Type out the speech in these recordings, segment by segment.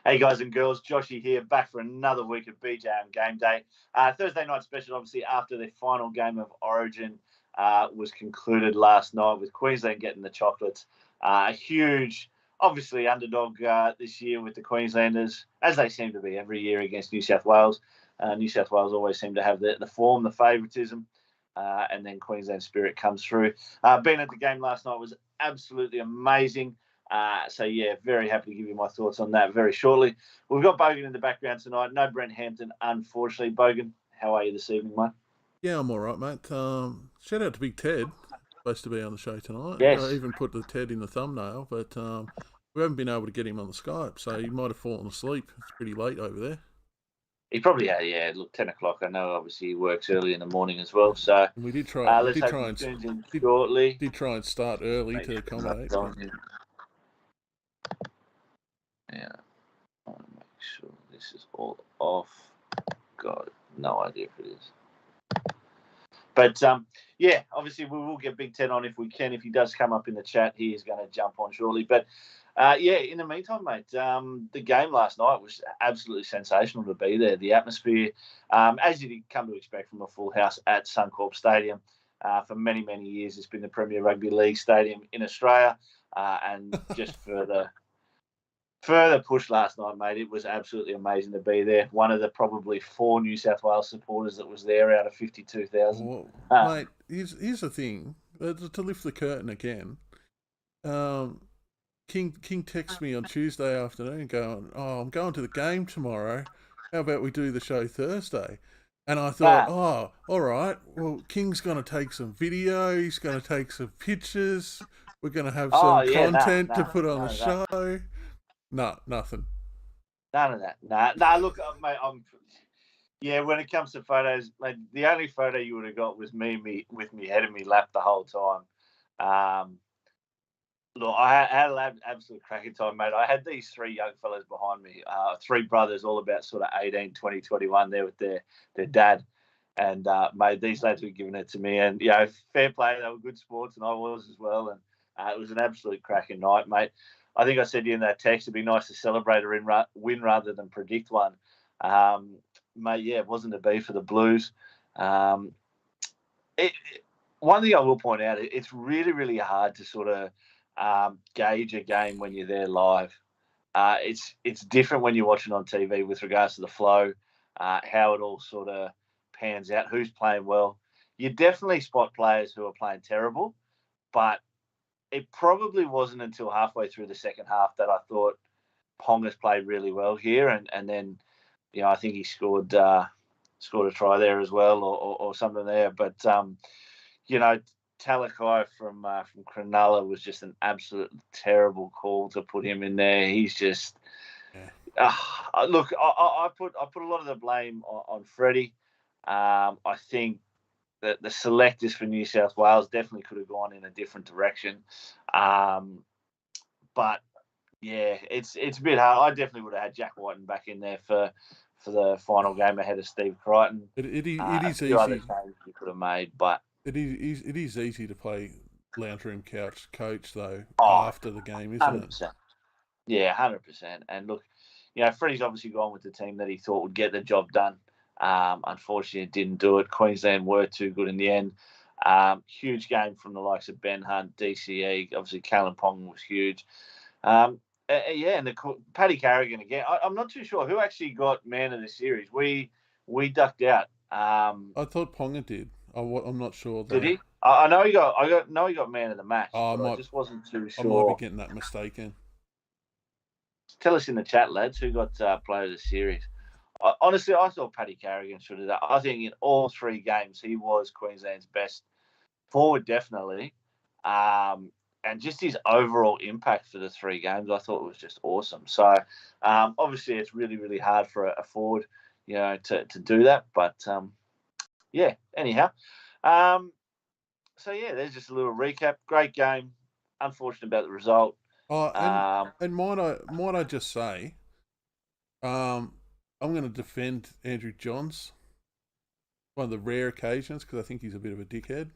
Hey guys and girls, Joshy here, back for another week of BJ and Game Day. Thursday night special, obviously, after their final game of Origin was concluded last night with Queensland getting the chocolates. A huge, obviously, underdog this year with the Queenslanders, as they seem to be every year against New South Wales. New South Wales always seem to have the form, the favouritism, and then Queensland spirit comes through. Being at the game last night was absolutely amazing. Very happy to give you my thoughts on that very shortly. We've got Bogan in the background tonight. No Brent Hampton, unfortunately. Bogan, how are you this evening, mate? Yeah, I'm all right, mate. Shout out to Big Ted, supposed to be on the show tonight. Yes. I even put the Ted in the thumbnail, but we haven't been able to get him on the Skype, so he might have fallen asleep. It's pretty late over there. He probably had, yeah. Look, 10 o'clock. I know, obviously, he works early in the morning as well. So and we did try. let's hope he tunes in shortly. Did try and start early to accommodate. Yeah, I want to make sure this is all off. God, no idea if it is. But, obviously we will get Big Ted on if we can. If he does come up in the chat, he is going to jump on shortly. But, in the meantime, mate, the game last night was absolutely sensational to be there. The atmosphere, as you'd come to expect from a full house at Suncorp Stadium. For many, many years, it's been the premier rugby league stadium in Australia. And just further push last night, mate. It was absolutely amazing to be there. One of the probably 4 New South Wales supporters that was there out of 52,000. Mate, here's the thing. To lift the curtain again, King texts me on Tuesday afternoon going, "Oh, I'm going to the game tomorrow. How about we do the show Thursday?" And I thought, all right. Well, King's going to take some video. He's going to take some pictures. We're going to have some content to put on the show. No, nothing. None of that. Nah. Look, mate, when it comes to photos, mate, the only photo you would have got was me with me head in me lap the whole time. Look, I had an absolute cracking time, mate. I had these 3 young fellas behind me, 3 brothers, all about sort of 18, 20, 21 there with their dad. And, mate, these lads were giving it to me. And, fair play. They were good sports, and I was as well. And it was an absolute cracking night, mate. I think I said to you in that text, it'd be nice to celebrate a win rather than predict one. Mate, it wasn't to be for the Blues. One thing I will point out, it's really, really hard to sort of gauge a game when you're there live. It's different when you're watching on TV with regards to the flow, how it all sort of pans out, who's playing well. You definitely spot players who are playing terrible, but it probably wasn't until halfway through the second half that I thought Ponga's played really well here, and then, I think he scored a try there as well, or something there. But Talakai from Cronulla was just an absolute terrible call to put him in there. He's just look. I put a lot of the blame on Freddie. I think that the selectors for New South Wales definitely could have gone in a different direction. But it's a bit hard. I definitely would have had Jack Whiten back in there for the final game ahead of Steve Crichton. It is easy. Other changes you could have made, but it is easy to play lounge room couch coach though after the game, isn't 100%. It? Yeah, 100%. And look, Freddie's obviously gone with the team that he thought would get the job done. Unfortunately, it didn't do it. Queensland were too good in the end. Huge game from the likes of Ben Hunt, DCE. Obviously, Kalen Ponga was huge. And Paddy Carrigan again. I'm not too sure who actually got man of the series. We ducked out. I thought Ponga did. I'm not sure. Did he? I know he got man of the match. I just wasn't too sure. I might be getting that mistaken. Tell us in the chat, lads, who got player of the series. Honestly, I thought Paddy Carrigan should have done. I think in all 3 games, he was Queensland's best forward, definitely. And just his overall impact for the 3 games, I thought was just awesome. So, obviously, it's really, really hard for a forward, to do that. But, anyhow. There's just a little recap. Great game. Unfortunate about the result. And might I just say, I'm going to defend Andrew Johns. One of the rare occasions, because I think he's a bit of a dickhead.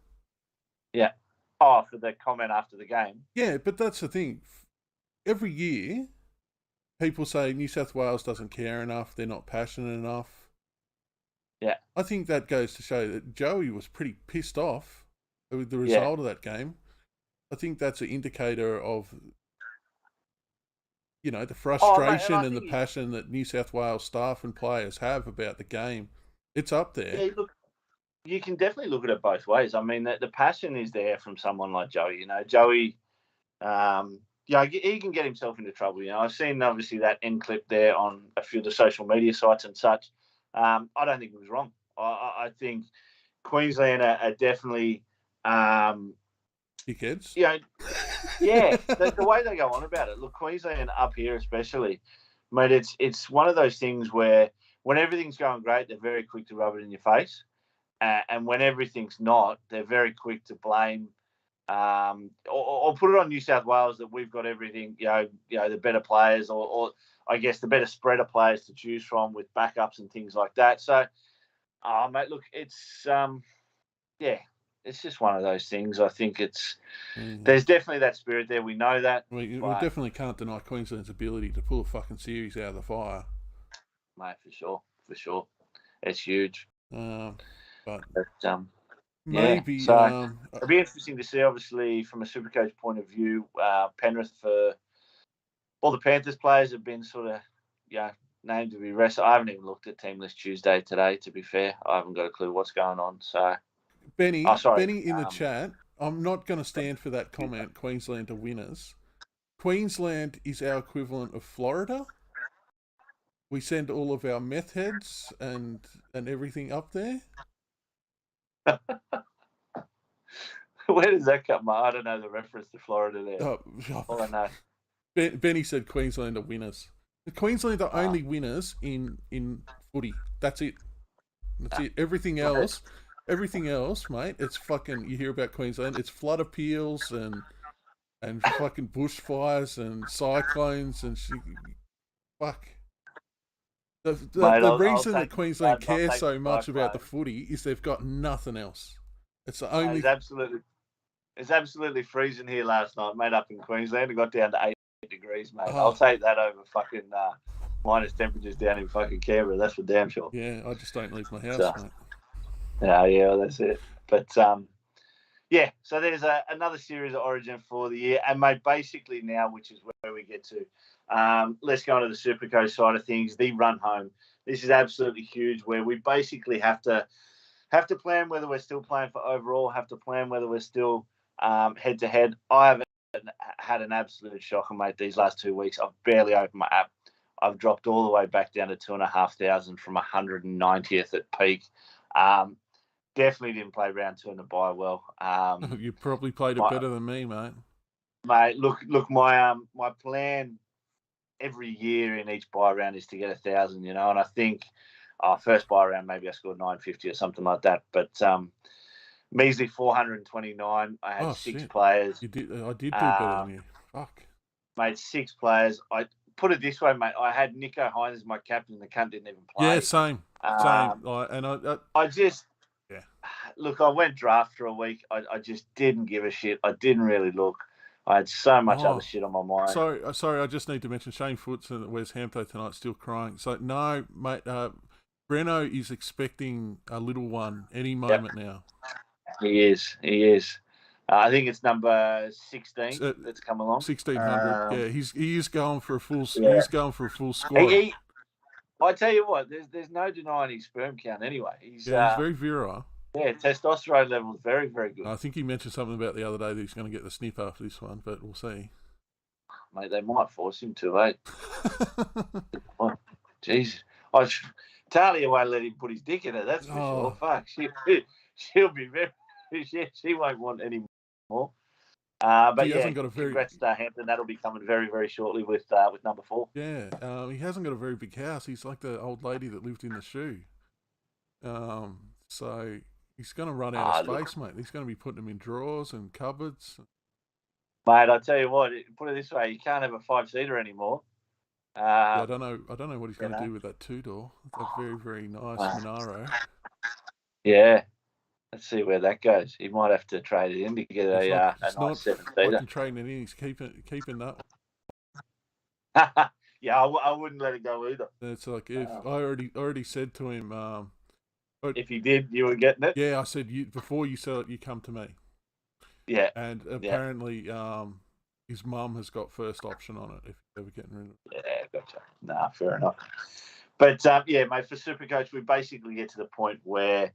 Yeah. Oh, for the comment after the game. Yeah, but that's the thing. Every year, people say New South Wales doesn't care enough, they're not passionate enough. Yeah. I think that goes to show that Joey was pretty pissed off with the result of that game. I think that's an indicator of, the frustration and the passion that New South Wales staff and players have about the game. It's up there. Yeah, look, you can definitely look at it both ways. I mean, the passion is there from someone like Joey. Joey, he can get himself into trouble. I've seen obviously that end clip there on a few of the social media sites and such. I don't think it was wrong. I think Queensland are definitely, dickheads. the way they go on about it. Look, Queensland up here especially, mate, it's one of those things where when everything's going great, they're very quick to rub it in your face. And when everything's not, they're very quick to blame or put it on New South Wales that we've got everything, the better players or I guess the better spread of players to choose from with backups and things like that. So, mate, look, it's, it's just one of those things. I think there's definitely that spirit there. We know that. We definitely can't deny Queensland's ability to pull a fucking series out of the fire. Mate, for sure. It's huge. Maybe. So it'll be interesting to see, obviously, from a Supercoach point of view, Penrith for all the Panthers players have been sort of, named to be rested. I haven't even looked at Team List Tuesday today, to be fair. I haven't got a clue what's going on. So, Benny in the chat, I'm not going to stand for that comment, Queensland are winners. Queensland is our equivalent of Florida. We send all of our meth heads and everything up there. Where does that come from? I don't know the reference to Florida there. All I know. Benny said Queensland are winners. Queensland are only winners in footy. That's it. It. Everything else, mate, it's fucking, you hear about Queensland, it's flood appeals and fucking bushfires and cyclones and fuck. The reason that Queensland cares so much about the footy is they've got nothing else. It's the only. It's absolutely freezing here last night, mate. Up in Queensland, it got down to 8 degrees, mate. I'll take that over fucking minus temperatures down in fucking Canberra. That's for damn sure. Yeah, I just don't leave my house, mate. Yeah, that's it. But so there's another series of Origin for the year, and mate, basically now, which is where we get to. Let's go on to the Supercoach side of things. The run home. This is absolutely huge, where we basically have to plan whether we're still playing for overall. Have to plan whether we're still head to head. I have had an absolute shocker, mate. These last 2 weeks, I've barely opened my app. I've dropped all the way back down to 2,500 from 190th at peak. Definitely didn't play round 2 in the bye well. You probably played it better than me, mate. Mate, look, my plan every year in each bye round is to get 1,000, and I think first bye round maybe I scored 950 or something like that, but measly 429. I had 6 players. I did do better than you. Fuck. Mate, 6 players. I put it this way, mate. I had Nico Hines as my captain, and the cunt didn't even play. Yeah, same. I just look. I went draft for a week. I just didn't give a shit. I didn't really look. I had so much other shit on my mind. Sorry. I just need to mention Shane Foots at West Hampton tonight, still crying. So no, mate. Breno is expecting a little one any moment now. He is. I think it's number 16 that's come along. 1,600. Yeah, he is going for a full. Yeah. He's going for a full squad. I tell you what, there's no denying his sperm count. Anyway, he's very virile. Yeah, testosterone level is very, very good. I think he mentioned something about the other day that he's going to get the snip after this one, but we'll see. Mate, they might force him to, eh? Jeez, Talia won't let him put his dick in it. That's for sure. Fuck, she'll be very. She won't want any more. But he hasn't got a very. Congrats to Hampton. That'll be coming very, very shortly with number 4. Yeah, he hasn't got a very big house. He's like the old lady that lived in the shoe. So he's going to run out of space, mate. He's going to be putting them in drawers and cupboards. Mate, I tell you what. Put it this way: you can't have a 5-seater anymore. I don't know what he's going to do with that 2-door. That very, very nice Monaro. Yeah. Let's see where that goes. He might have to trade it in to get a nice 7-seater. Trading it in. He's keeping that. Yeah, I wouldn't let it go either. It's like if I already said to him, if you did, you were getting it. Yeah, I said before you sell it, you come to me. Yeah, and apparently, his mum has got first option on it if you're ever getting rid of it. Yeah, gotcha. Nah, fair enough. But yeah, mate, for Supercoach, we basically get to the point where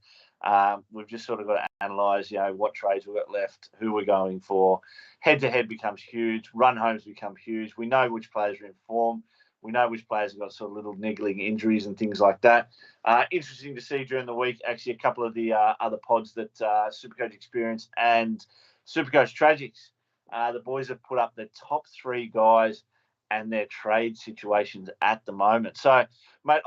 we've just sort of got to analyse, what trades we've got left, who we're going for. Head-to-head becomes huge. Run homes become huge. We know which players are in form. We know which players have got sort of little niggling injuries and things like that. Interesting to see during the week, actually, a couple of the other pods that Supercoach Experience and Supercoach Tragics, the boys have put up the top 3 guys and their trade situations at the moment. So, mate,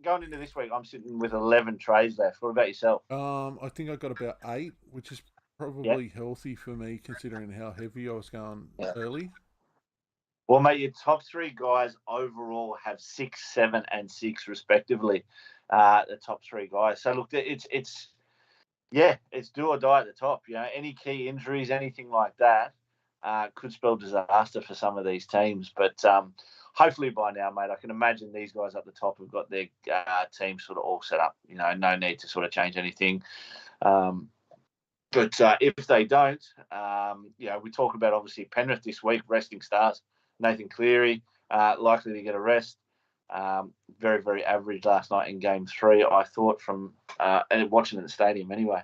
going into this week, I'm sitting with 11 trades left. What about yourself? I think I got about 8, which is probably healthy for me considering how heavy I was going early. Well, mate, your top 3 guys overall have 6, 7, and 6 respectively. The top 3 guys. So look, it's do or die at the top. Any key injuries, anything like that, could spell disaster for some of these teams. But hopefully by now, mate, I can imagine these guys up the top have got their team sort of all set up. No need to sort of change anything. But if they don't, we talk about obviously Penrith this week, resting stars. Nathan Cleary, likely to get a rest. Very, very average last night in Game 3, I thought, from watching at the stadium anyway.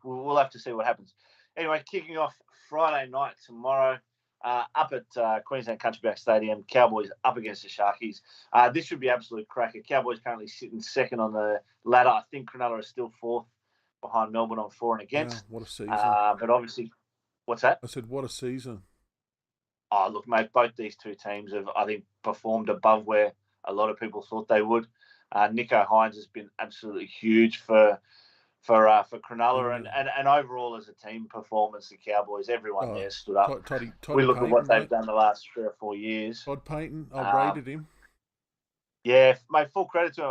We'll have to see what happens. Anyway, kicking off Friday night tomorrow, up at Queensland Country Bank Stadium, Cowboys up against the Sharkies. This should be absolute cracker. Cowboys currently sitting second on the ladder. I think Cronulla is still 4th behind Melbourne on for and against. Wow, what a season. But obviously, what's that? I said, what a season. Oh, look, mate, both these two teams have, I think, performed above where a lot of people thought they would. Nico Hines has been absolutely huge for Cronulla and overall as a team performance, the Cowboys, everyone there stood up. Toddy we look Payton, at what they've mate. done the last 3 or 4 years. Todd Payton, I rated him. Yeah, mate, full credit to him.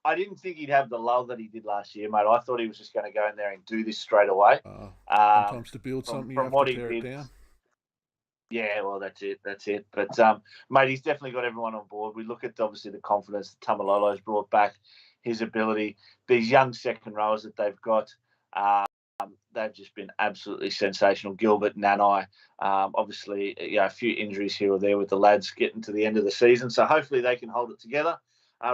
I didn't think he'd have the lull that he did last year, mate. I thought he was just going to go in there and do this straight away. Sometimes to build something, you have to tear it down. Yeah, well, that's it. But, mate, he's definitely got everyone on board. We look at, obviously, the confidence that Tamalolo's brought back, his ability. These young second rowers that they've got, they've just been absolutely sensational. Gilbert, Nanai, obviously, a few injuries here or there with the lads getting to the end of the season. So hopefully they can hold it together.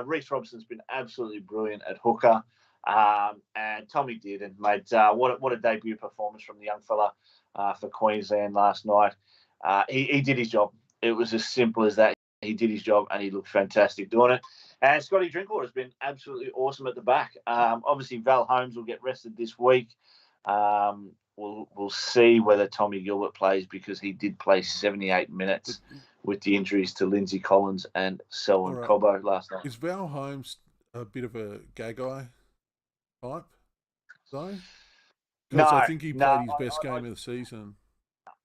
Reece Robson's been absolutely brilliant at hooker. And Tommy Dearden, mate, what a debut performance from the young fella for Queensland last night. He did his job. It was as simple as that. He did his job and he looked fantastic doing it. And Scotty Drinkwater has been absolutely awesome at the back. Obviously, Val Holmes will get rested this week. We'll see whether Tommy Gilbert plays because he did play 78 minutes with the injuries to Lindsay Collins and Selwyn Cobbo last night. Is Val Holmes a bit of a Gagai type, though? Because I think he played his best game of the season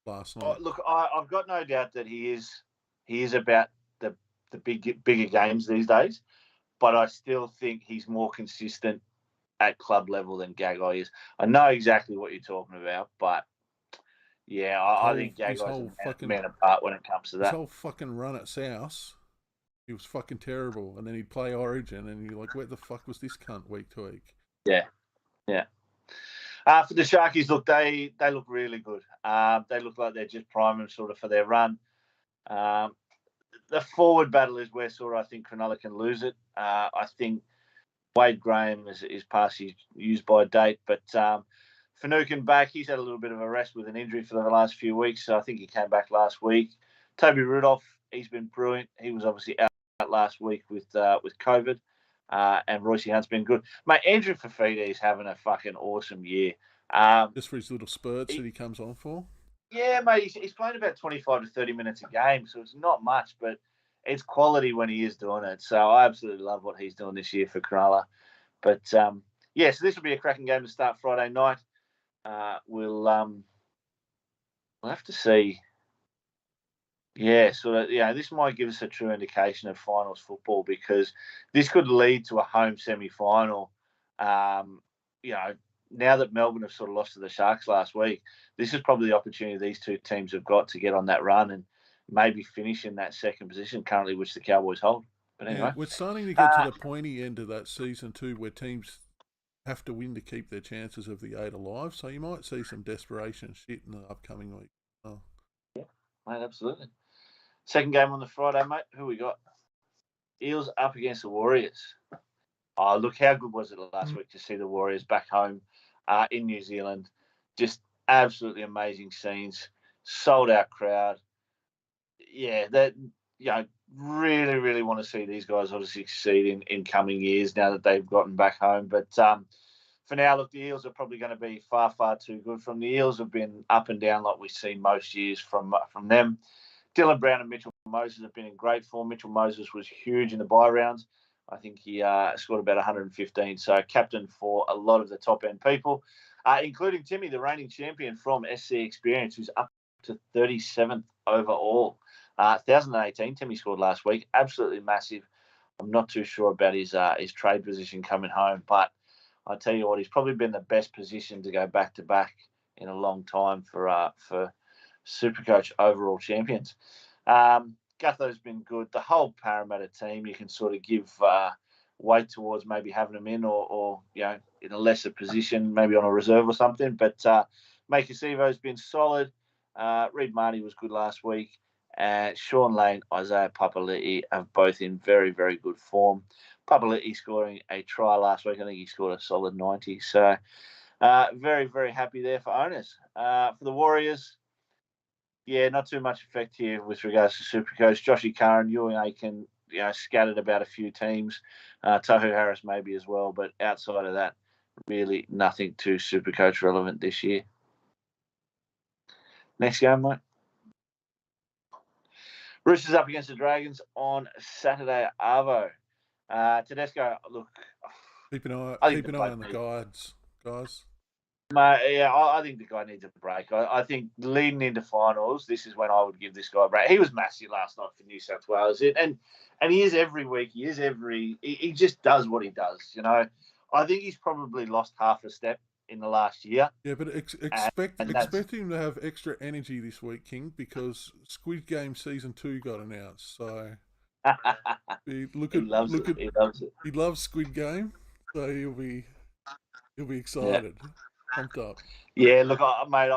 last night. Look, I've got no doubt that he is about the bigger games these days, but I still think he's more consistent at club level than Gagai is. I know exactly what you're talking about, but yeah, I think Gagai's a man apart when it comes to that. His whole fucking run at South, he was fucking terrible, and then he'd play Origin, and you're like, where the fuck was this cunt week to week? Yeah. For the Sharkies, look, they look really good. They look like they're just priming sort of for their run. The forward battle is where sort of I think Cronulla can lose it. I think Wade Graham is past his use by date, but Finucane back. He's had a little bit of a rest with an injury for the last few weeks, so I think he came back last week. Toby Rudolph, he's been brilliant. He was obviously out last week with COVID, and Royce Hunt's been good. Mate, Andrew Fafita is having a fucking awesome year. Just for his little spurts that he comes on for? Yeah, mate, he's playing about 25 to 30 minutes a game, so it's not much, but it's quality when he is doing it. So I absolutely love what he's doing this year for Cronulla. But, so this will be a cracking game to start Friday night. We'll have to see. Yeah, this might give us a true indication of finals football because this could lead to a home semi-final, now that Melbourne have sort of lost to the Sharks last week, this is probably the opportunity these two teams have got to get on that run and maybe finish in that second position currently, which the Cowboys hold. But anyway, we're starting to get to the pointy end of that season too, where teams have to win to keep their chances of the 8 alive. So you might see some desperation shit in the upcoming week. Oh. Yeah, mate, absolutely. Second game on the Friday, mate. Who we got? Eels up against the Warriors. Oh, look, how good was it last week to see the Warriors back home in New Zealand? Just absolutely amazing scenes. Sold out crowd. Yeah, that really, really want to see these guys obviously succeed in coming years now that they've gotten back home. But for now, look, the Eels are probably going to be far, far too good. From the Eels have been up and down like we see most years from them. Dylan Brown and Mitchell Moses have been in great form. Mitchell Moses was huge in the bye rounds. I think he scored about 115. So captain for a lot of the top end people, including Timmy, the reigning champion from SC Experience, who's up to 37th overall. 2018, Timmy scored last week. Absolutely massive. I'm not too sure about his trade position coming home, but I tell you what, he's probably been the best position to go back to back in a long time for Supercoach overall champions. Gutho's been good. The whole Parramatta team, you can sort of give weight towards maybe having them in or in a lesser position, maybe on a reserve or something. But Mike Acevo's been solid. Reid Marnie was good last week. Sean Lane, Isaiah Papali'i are both in very, very good form. Papali'i scoring a try last week. I think he scored a solid 90. So very, very happy there for owners. For the Warriors, yeah, not too much effect here with regards to Supercoach. Joshy Curran, Ewing Aiken, scattered about a few teams. Tohu Harris maybe as well. But outside of that, really nothing too Supercoach relevant this year. Next game, mate. Roosters up against the Dragons on Saturday, Arvo. Tedesco, look. Keep an eye on the guides, guys. Yeah, I think the guy needs a break. I think leading into finals, this is when I would give this guy a break. He was massive last night for New South Wales, and he is every week. He just does what he does. I think he's probably lost half a step in the last year. Yeah, but expect him to have extra energy this week, King, because Squid Game Season 2 got announced. So he loves it. He loves Squid Game, so he'll be excited, pumped up. Yeah, look, mate,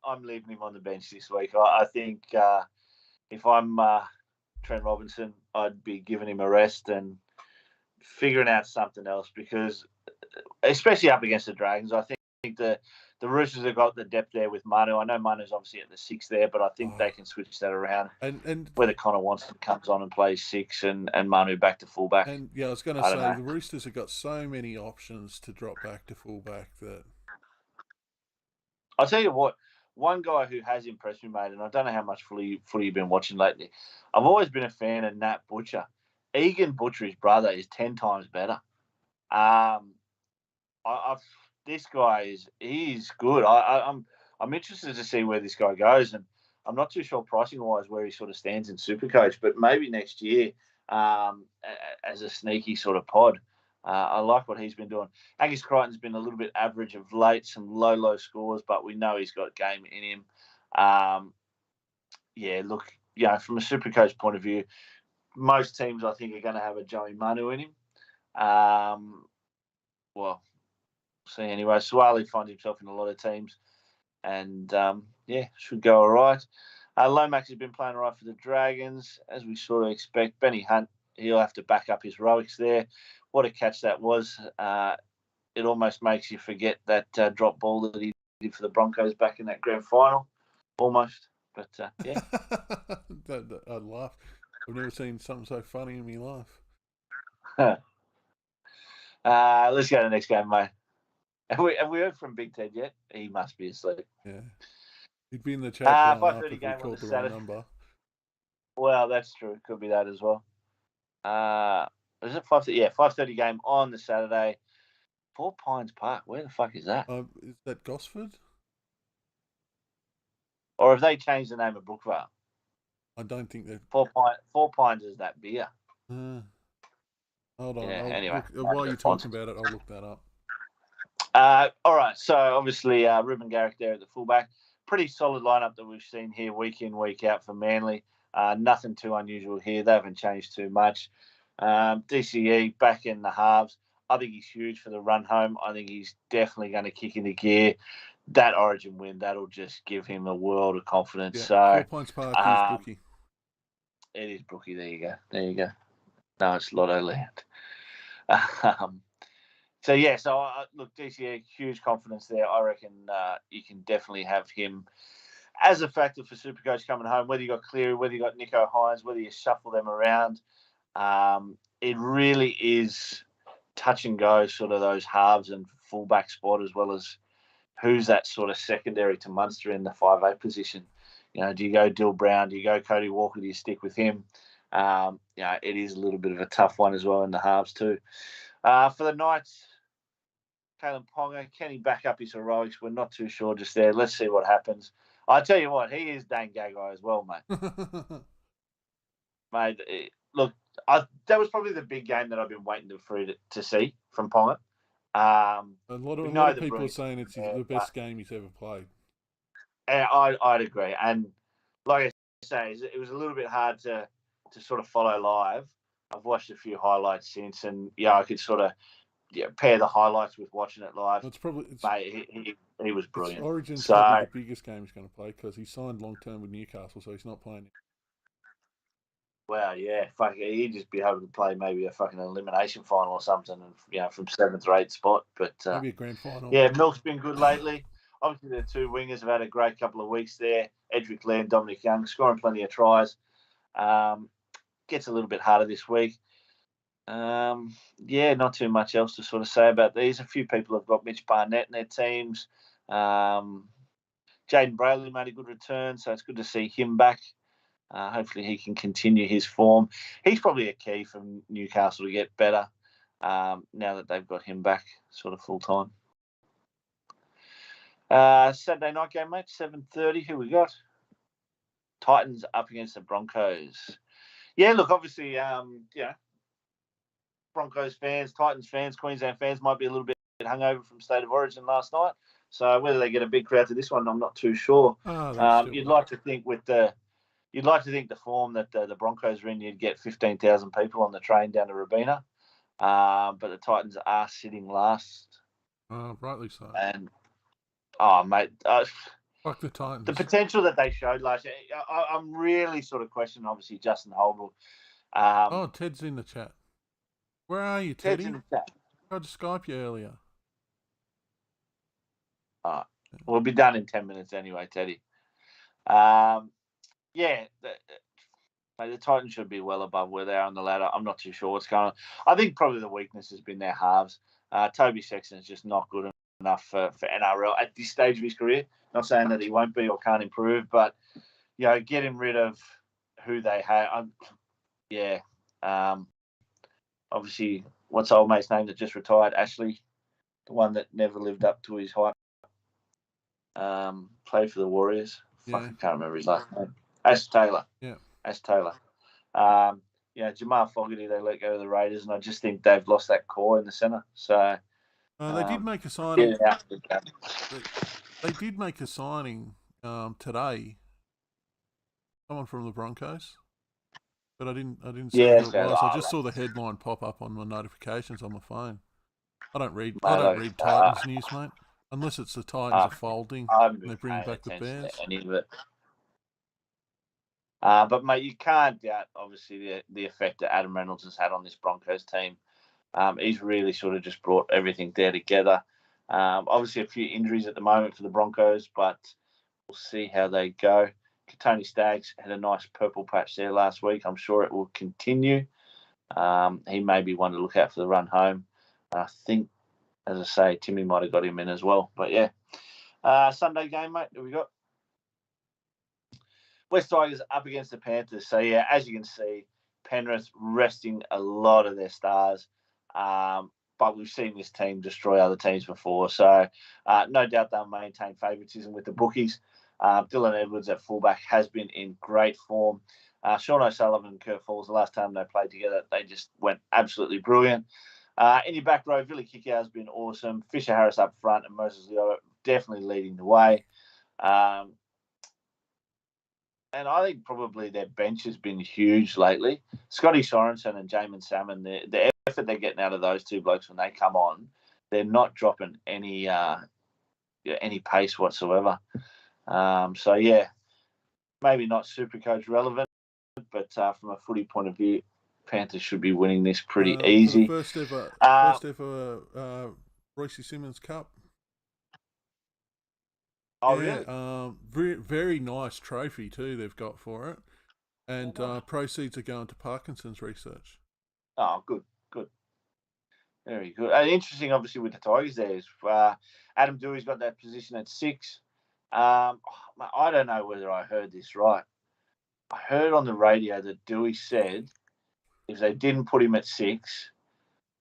I'm leaving him on the bench this week. I think if I'm Trent Robinson, I'd be giving him a rest and figuring out something else because, especially up against the Dragons, I think the Roosters have got the depth there with Manu. I know Manu's obviously at the 6 there, but I think they can switch that around. And whether Connor Watson comes on and plays 6 and Manu back to fullback. And yeah, I was going to say the Roosters have got so many options to drop back to fullback that. I'll tell you what, one guy who has impressed me, mate, and I don't know how much footy you've been watching lately. I've always been a fan of Nat Butcher. Egan Butcher, his brother, is 10 times better. This guy he's good. I'm interested to see where this guy goes, and I'm not too sure pricing wise where he sort of stands in Supercoach, but maybe next year as a sneaky sort of pod. I like what he's been doing. Angus Crichton's been a little bit average of late, some low scores, but we know he's got game in him. Yeah, look, from a Supercoach point of view, most teams I think are going to have a Joey Manu in him. Well, see anyway. Suwali finds himself in a lot of teams, and should go all right. Lomax has been playing all right for the Dragons, as we sort of expect. Benny Hunt, he'll have to back up his heroics there. What a catch that was. It almost makes you forget that drop ball that he did for the Broncos back in that grand final. Almost. But, yeah. I'd laugh. I've never seen something so funny in my life. Let's go to the next game, mate. Have we heard from Big Ted yet? He must be asleep. Yeah. He'd be in the chat blowing up if we game called the wrong number. Well, that's true. It could be that as well. Is it 5:30? Yeah, 5:30 game on the Saturday. Four Pines Park. Where the fuck is that? Is that Gosford? Or have they changed the name of Brookvale? I don't think they've... Four Pines is that beer. Hold on. Yeah, anyway. While you're talking about it, I'll look that up. All right. right, so obviously Ruben Garrick there at the fullback. Pretty solid lineup that we've seen here week in, week out for Manly. Nothing too unusual here. They haven't changed too much. DCE back in the halves. I think he's huge for the run home. I think he's definitely going to kick into gear. That Origin win, that'll just give him a world of confidence. Yeah, so 4 points park is Brookie. It is Brookie. There you go. No, it's Lotto Land. So look, DCE, huge confidence there. I reckon you can definitely have him as a factor for Supercoach coming home. Whether you got Cleary, whether you got Nico Hines, whether you shuffle them around, it really is touch and go, sort of those halves and fullback spot, as well as who's that sort of secondary to Munster in the 5'8" position. Do you go Dill Brown? Do you go Cody Walker? Do you stick with him? It is a little bit of a tough one as well in the halves too. For the Knights, Kalen Ponga, can he back up his heroics? We're not too sure just there. Let's see what happens. I tell you what, he is Dane Gagai as well, mate. Mate, look, that was probably the big game that I've been waiting to see from Ponga. A lot of people are saying it's the best game he's ever played. I'd agree. And like I say, it was a little bit hard to sort of follow live. I've watched a few highlights since, and I could sort of pair the highlights with watching it live. Mate, he was brilliant. Origin's probably the biggest game he's going to play because he signed long term with Newcastle, so he's not playing it. Wow, yeah, fuck, he'd just be able to play maybe a fucking elimination final or something, and from 7th or 8th spot. But maybe a grand final. Yeah, Milk's been good lately. Obviously, the two wingers have had a great couple of weeks there. Edric Laird and Dominic Young scoring plenty of tries. Gets a little bit harder this week. Not too much else to sort of say about these. A few people have got Mitch Barnett in their teams. Jaden Brayley made a good return, so it's good to see him back. Hopefully he can continue his form. He's probably a key for Newcastle to get better now that they've got him back sort of full time. Saturday night game, mate, 7:30. Who we got? Titans up against the Broncos. Yeah, look, obviously, Broncos fans, Titans fans, Queensland fans might be a little bit hungover from State of Origin last night. So whether they get a big crowd to this one, I'm not too sure. You'd like to think the form that the Broncos are in, you'd get 15,000 people on the train down to Rabina. But the Titans are sitting last. Rightly so. And, mate. Fuck the Titans. The potential that they showed last year, I'm really sort of questioning, obviously, Justin Holdwell. Ted's in the chat. Where are you, Teddy? Ted's in the chat. I tried to Skype you earlier. We'll be done in 10 minutes anyway, Teddy. The Titans should be well above where they are on the ladder. I'm not too sure what's going on. I think probably the weakness has been their halves. Toby Sexton is just not good enough for NRL at this stage of his career. Not saying that he won't be or can't improve, but getting rid of who they have. Obviously, what's old mate's name that just retired? Ashley, the one that never lived up to his hype. Played for the Warriors. Yeah. I can't remember his last name. Ash Taylor. Yeah. Ash Taylor. Jamal Fogarty, they let go of the Raiders, and I just think they've lost that core in the centre. So they did make a signing. Yeah, they did make a signing today. Someone from the Broncos, but I didn't see who it was. I just saw the headline pop up on my notifications on my phone. I don't read Titans news, mate, unless it's the Titans are folding and they're bringing back the Bears. But mate, you can't doubt obviously the effect that Adam Reynolds has had on this Broncos team. He's really sort of just brought everything there together. Obviously a few injuries at the moment for the Broncos, but we'll see how they go. Tony Staggs had a nice purple patch there last week. I'm sure it will continue. He may be one to look out for the run home. I think, as I say, Timmy might have got him in as well. But yeah, Sunday game, mate. Who we got? West Tigers up against the Panthers. So yeah, as you can see, Penrith resting a lot of their stars. But we've seen this team destroy other teams before. So no doubt they'll maintain favouritism with the bookies. Dylan Edwards at fullback has been in great form. Sean O'Sullivan and Kurt Falls, the last time they played together, they just went absolutely brilliant. In your back row, Billy Kickout has been awesome. Fisher Harris up front and Moses Leo definitely leading the way. And I think probably their bench has been huge lately. Scotty Sorensen and Jamin Salmon, the effort they're getting out of those two blokes when they come on, they're not dropping any pace whatsoever. So, yeah, maybe not Supercoach relevant, but from a footy point of view, Panthers should be winning this pretty easy. For the first ever Royce Simmons Cup. Oh, yeah, really? very, very nice trophy too they've got for it. And proceeds are going to Parkinson's research. Oh, good. Very good. And interesting, obviously, with the Tigers there is Adam Dewey's got that position at 6. I don't know whether I heard this right. I heard on the radio that Dewey said if they didn't put him at 6,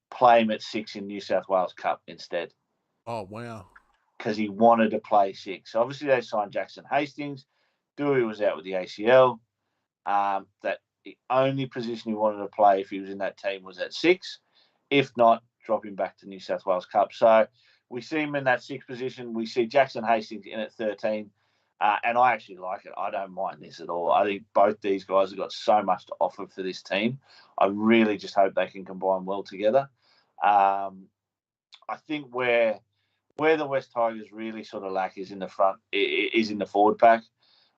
play him at 6 in New South Wales Cup instead. Oh, wow. Because he wanted to play 6. So obviously they signed Jackson Hastings. Dewey was out with the ACL. That the only position he wanted to play if he was in that team was at 6. If not, drop him back to New South Wales Cup. So we see him in that 6th position. We see Jackson Hastings in at 13. And I actually like it. I don't mind this at all. I think both these guys have got so much to offer for this team. I really just hope they can combine well together. I think where the West Tigers really sort of lack is in the front, is in the forward pack.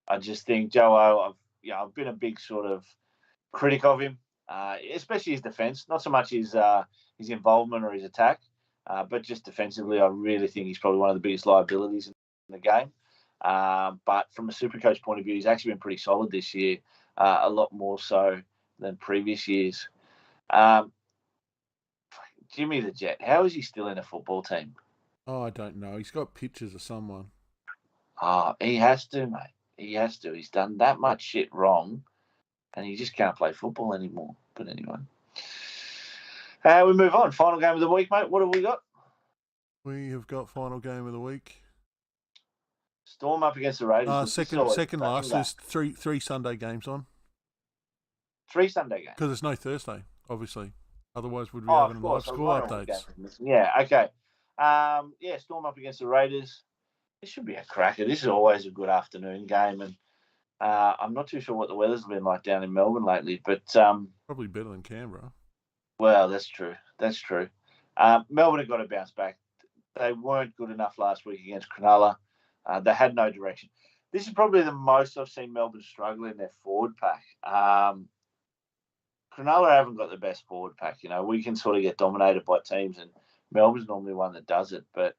I just think Joe, I've been a big sort of critic of him, especially his defence. Not so much his involvement or his attack, but just defensively, I really think he's probably one of the biggest liabilities in the game. But from a Supercoach point of view, he's actually been pretty solid this year, a lot more so than previous years. Jimmy the Jet, how is he still in a football team? Oh, I don't know. He's got pictures of someone. Oh, he has to, mate. He has to. He's done that much shit wrong, and he just can't play football anymore. But anyway. We move on. Final game of the week, mate. What have we got? We have got final game of the week. Storm up against the Raiders. Second last. There's three Sunday games on. 3 Sunday games? Because there's no Thursday, obviously. Otherwise, we'd be having live score updates. Yeah, okay. Storm up against the Raiders. This should be a cracker. This is always a good afternoon game. And I'm not too sure what the weather's been like down in Melbourne lately, but probably better than Canberra. Well, that's true. Melbourne have got to bounce back. They weren't good enough last week against Cronulla. They had no direction. This is probably the most I've seen Melbourne struggle in their forward pack. Cronulla haven't got the best forward pack. You know, we can sort of get dominated by teams, and Melbourne's normally one that does it. But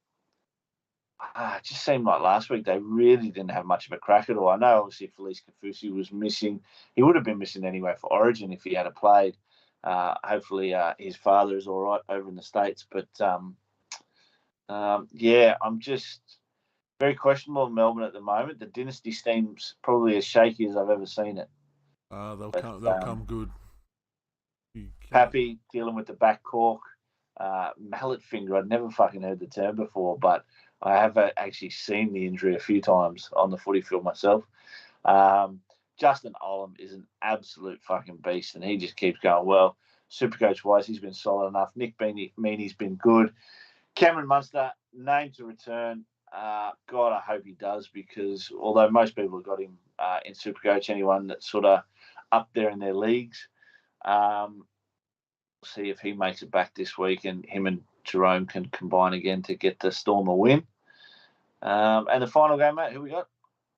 it just seemed like last week they really didn't have much of a crack at all. I know, obviously, Felice Kafusi was missing. He would have been missing anyway for Origin if he had played. Hopefully, his father is all right over in the States. But, I'm just very questionable in Melbourne at the moment. The dynasty seems probably as shaky as I've ever seen it. They'll come good. Pappy dealing with the back cork. Mallet finger. I'd never fucking heard the term before, but I have actually seen the injury a few times on the footy field myself. Justin Olam is an absolute fucking beast, and he just keeps going well. Supercoach-wise, he's been solid enough. Nick Meaney's been good. Cameron Munster, named to return. God, I hope he does, because although most people have got him in Supercoach, anyone that's sort of up there in their leagues, see if he makes it back this week, and him and Jerome can combine again to get the Storm a win. And the final game, mate, who we got?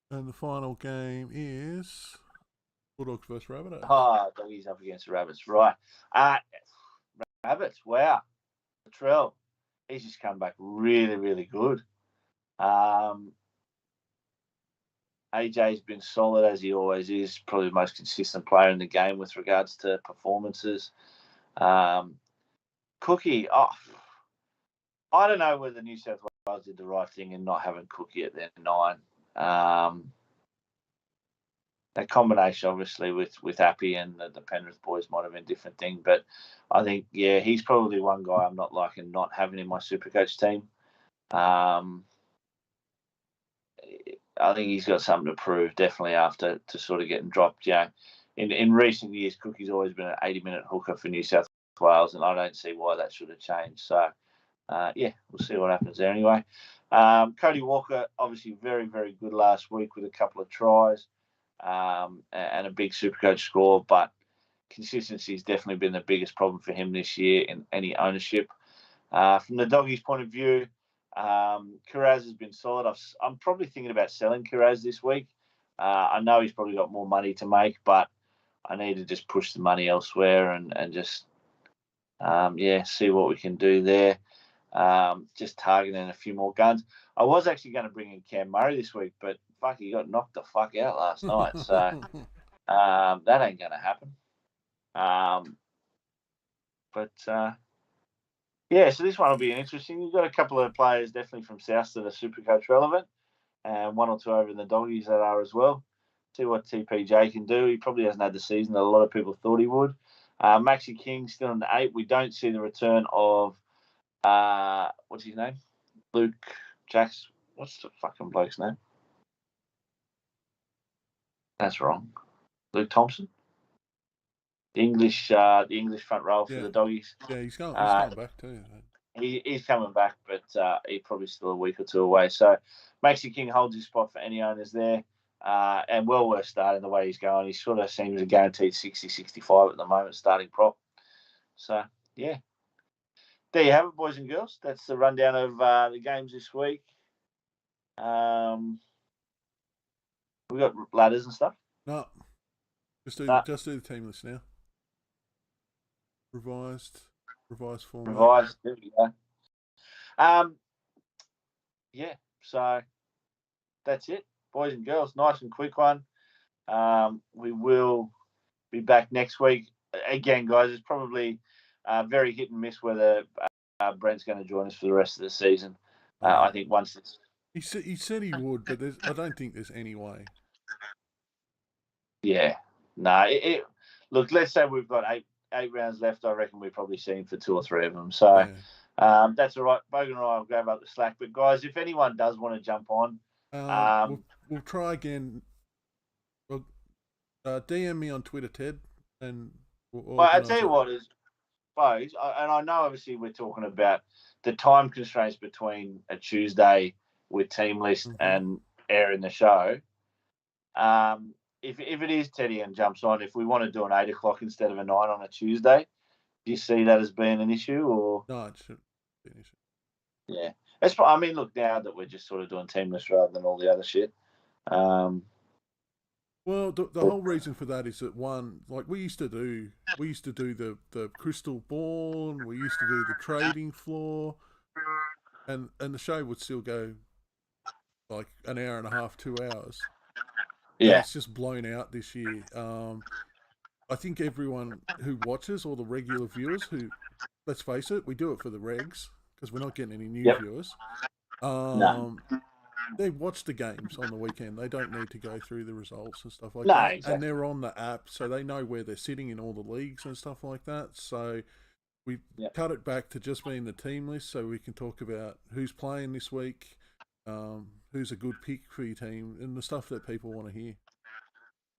And the final game is Bulldogs versus Rabbitohs. Oh, Doggies up against the Rabbits. Right. Rabbits, wow. Latrell, he's just come back really, really good. AJ's been solid, as he always is. Probably the most consistent player in the game with regards to performances. Cookie, I don't know whether New South Wales did the right thing in not having Cookie at their 9. That combination, obviously, with Appy and the Penrith boys might have been a different thing. But I think, he's probably one guy I'm not liking not having in my Supercoach team. I think he's got something to prove, definitely, after to sort of getting dropped. In recent years, Cookie's always been an 80-minute hooker for New South Wales, and I don't see why that should have changed. So, we'll see what happens there anyway. Cody Walker, obviously very, very good last week with a couple of tries and a big Supercoach score, but consistency has definitely been the biggest problem for him this year in any ownership. From the Doggies' point of view, Kiraz has been solid. I'm probably thinking about selling Kiraz this week. I know he's probably got more money to make, but I need to just push the money elsewhere and just, see what we can do there. Just targeting a few more guns. I was actually going to bring in Cam Murray this week, but fuck, he got knocked the fuck out last night. So that ain't going to happen. So this one will be interesting. You've got a couple of players definitely from South that are Supercoach relevant, and one or two over in the Doggies that are as well. See what TPJ can do. He probably hasn't had the season that a lot of people thought he would. Maxi King still in the 8. We don't see the return of what's his name? Luke Jacks. What's the fucking bloke's name? That's wrong. Luke Thompson. The English front row for the Doggies. Yeah, he's going back too. He's coming back, but he's probably still a week or two away. So Maxi King holds his spot for any owners there. And well worth starting the way he's going. He sort of seems a guaranteed 60, 65 at the moment, starting prop. So, yeah. There you have it, boys and girls. That's the rundown of the games this week. We got ladders and stuff? No. Just do the team list now. Revised format. Revised, there we go. So that's it, boys and girls. Nice and quick one. We will be back next week. Again, guys, it's probably very hit and miss whether Brent's going to join us for the rest of the season. I think once it's... He said he would, but I don't think there's any way. Yeah. No, look, let's say we've got eight rounds left. I reckon we've probably seen for 2 or 3 of them. So that's all right. Bogan and I will grab up the slack. But, guys, if anyone does want to jump on... we'll try again. Well, DM me on Twitter, Ted, and I tell you what is, boys, and I know obviously we're talking about the time constraints between a Tuesday with team list and airing the show. If it is Teddy and jumps on, if we want to do an 8 o'clock instead of a 9 on a Tuesday, do you see that as being an issue or? No, it shouldn't be an issue. Yeah, look, now that we're just sort of doing team list rather than all the other shit. Well, the whole reason for that is that we used to do the crystal ball, we used to do the trading floor, and the show would still go like an hour and a half, 2 hours. Yeah, and it's just blown out this year. I think everyone who watches, all the regular viewers who, let's face it, we do it for the regs because we're not getting any new viewers. No. They watch the games on the weekend. They don't need to go through the results and stuff like that. Exactly. And they're on the app, so they know where they're sitting in all the leagues and stuff like that. So we cut it back to just being the team list so we can talk about who's playing this week, who's a good pick for your team, and the stuff that people want to hear.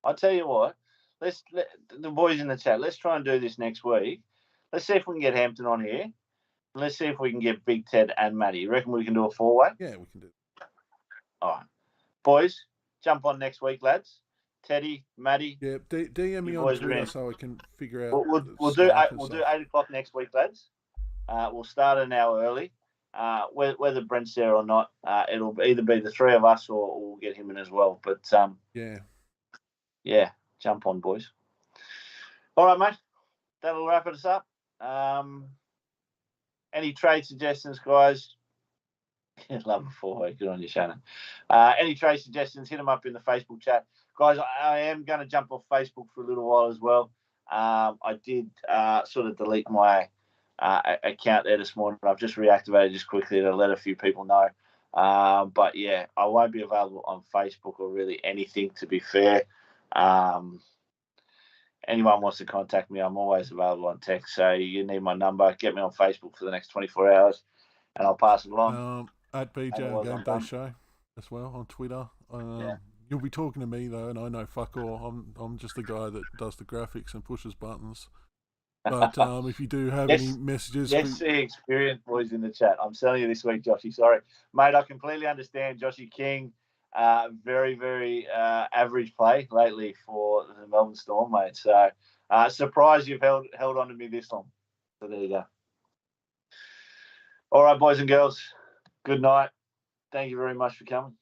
I'll tell you what, the boys in the chat, let's try and do this next week. Let's see if we can get Hampton on here. Let's see if we can get Big Ted and Matty. You reckon we can do a 4-way? Yeah, we can do it. All right. Boys, jump on next week, lads. Teddy, Matty. Yeah, DM me on Twitter so I can figure out. We'll do 8 o'clock next week, lads. We'll start an hour early. Whether Brent's there or not, it'll either be the 3 of us or we'll get him in as well. But jump on, boys. All right, mate. That'll wrap us up. Any trade suggestions, guys? Love a 4-way. Good on you, Shannon. Any trade suggestions, hit them up in the Facebook chat. Guys, I am going to jump off Facebook for a little while as well. I did sort of delete my account there this morning. I've just reactivated just quickly to let a few people know. But, yeah, I won't be available on Facebook or really anything, to be fair. Anyone wants to contact me, I'm always available on text. So you need my number. Get me on Facebook for the next 24 hours, and I'll pass it along. At BJ and GameDay Show as well on Twitter. You'll be talking to me though, and I know fuck all. I'm just the guy that does the graphics and pushes buttons. But if you do have any messages, let's see experienced boys in the chat. I'm telling you this week, Joshy. Sorry, mate. I completely understand. Joshy King, very, very average play lately for the Melbourne Storm, mate. So surprised you've held on to me this long. So there you go. All right, boys and girls. Good night. Thank you very much for coming.